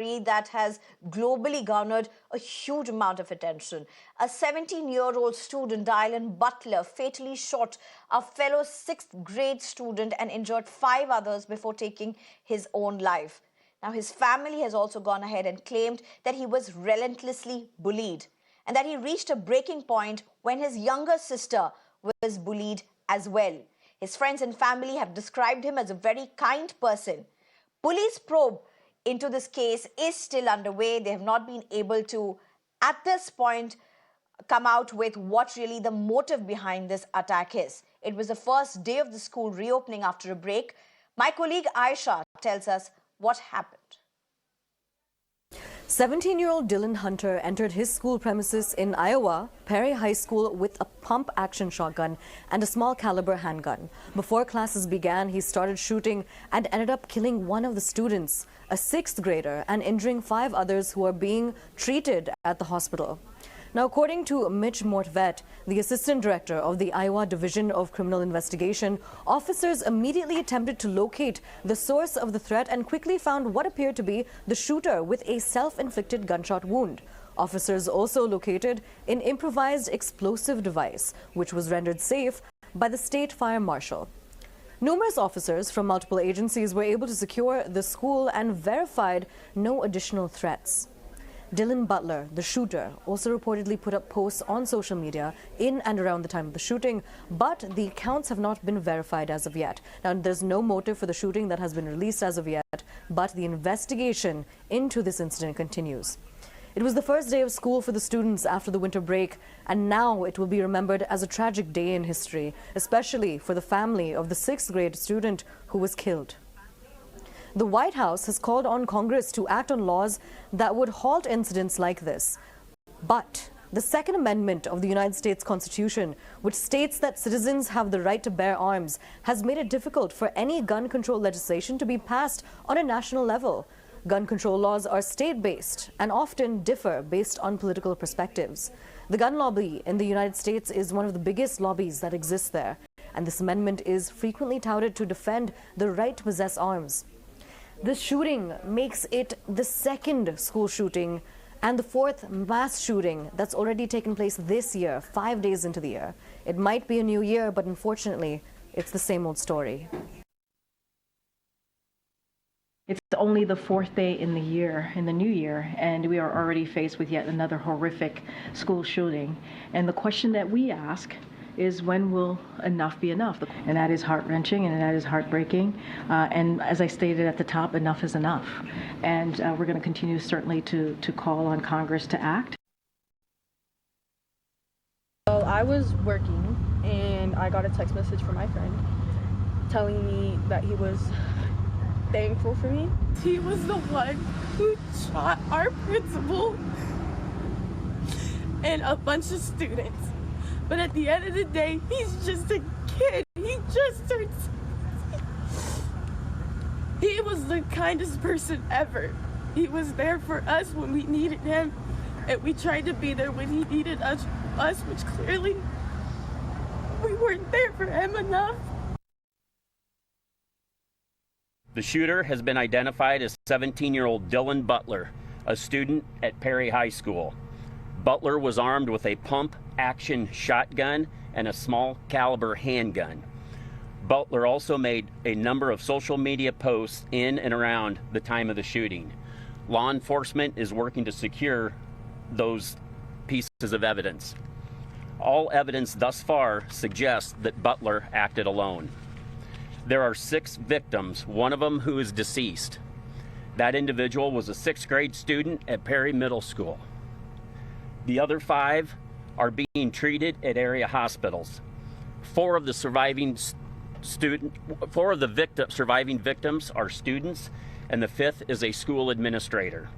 that has globally garnered a huge amount of attention. A 17-year-old student, Dylan Butler, fatally shot a fellow 6th grade student and injured 5 others before taking his own life. Now, his family has also gone ahead and claimed that he was relentlessly bullied and that he reached a breaking point when his younger sister was bullied as well. His friends and family have described him as a very kind person. Police probe into this case is still underway. They have not been able to, at this point, come out with what really the motive behind this attack is. It was the first day of the school reopening after a break. My colleague Aisha tells us what happened. 17-year-old Dylan Hunter entered his school premises in Iowa, Perry High School, with a pump-action shotgun and a small-caliber handgun. Before classes began, he started shooting and ended up killing one of the students, a 6th grader, and injuring 5 others who are being treated at the hospital. Now, according to Mitch Mortvet, the assistant director of the Iowa Division of Criminal Investigation, officers immediately attempted to locate the source of the threat and quickly found what appeared to be the shooter with a self-inflicted gunshot wound. Officers also located an improvised explosive device, which was rendered safe by the state fire marshal. Numerous officers from multiple agencies were able to secure the school and verified no additional threats. Dylan Butler, the shooter, also reportedly put up posts on social media in and around the time of the shooting, but the accounts have not been verified as of yet. Now, there's no motive for the shooting that has been released as of yet, but the investigation into this incident continues. It was the first day of school for the students after the winter break, and now it will be remembered as a tragic day in history, especially for the family of the 6th grade student who was killed. The White House has called on Congress to act on laws that would halt incidents like this. But the Second Amendment of the United States Constitution, which states that citizens have the right to bear arms, has made it difficult for any gun control legislation to be passed on a national level. Gun control laws are state-based and often differ based on political perspectives. The gun lobby in the United States is one of the biggest lobbies that exists there, and this amendment is frequently touted to defend the right to possess arms. This shooting makes it the 2nd school shooting and the 4th mass shooting that's already taken place this year, 5 days into the year. It might be a new year, but unfortunately, it's the same old story. It's only the 4th day in the year, in the new year, and we are already faced with yet another horrific school shooting. And the question that we ask is, when will enough be enough? And that is heart-wrenching and that is heartbreaking. And as I stated at the top, enough is enough. And we're going to continue certainly to call on Congress to act. So I was working and I got a text message from my friend telling me that he was thankful for me. He was the one who shot our principal and a bunch of students. But at the end of the day, he's just a kid. He just turned 16. He was the kindest person ever. He was there for us when we needed him, and we tried to be there when he needed us, which clearly we weren't there for him enough. The shooter has been identified as 17-year-old Dylan Butler, a student at Perry High School. Butler was armed with a pump-action shotgun and a small-caliber handgun. Butler also made a number of social media posts in and around the time of the shooting. Law enforcement is working to secure those pieces of evidence. All evidence thus far suggests that Butler acted alone. There are 6 victims, one of them who is deceased. That individual was a 6th grade student at Perry Middle School. The other 5 are being treated at area hospitals. 4 of the surviving surviving victims are students, and the 5th is a school administrator.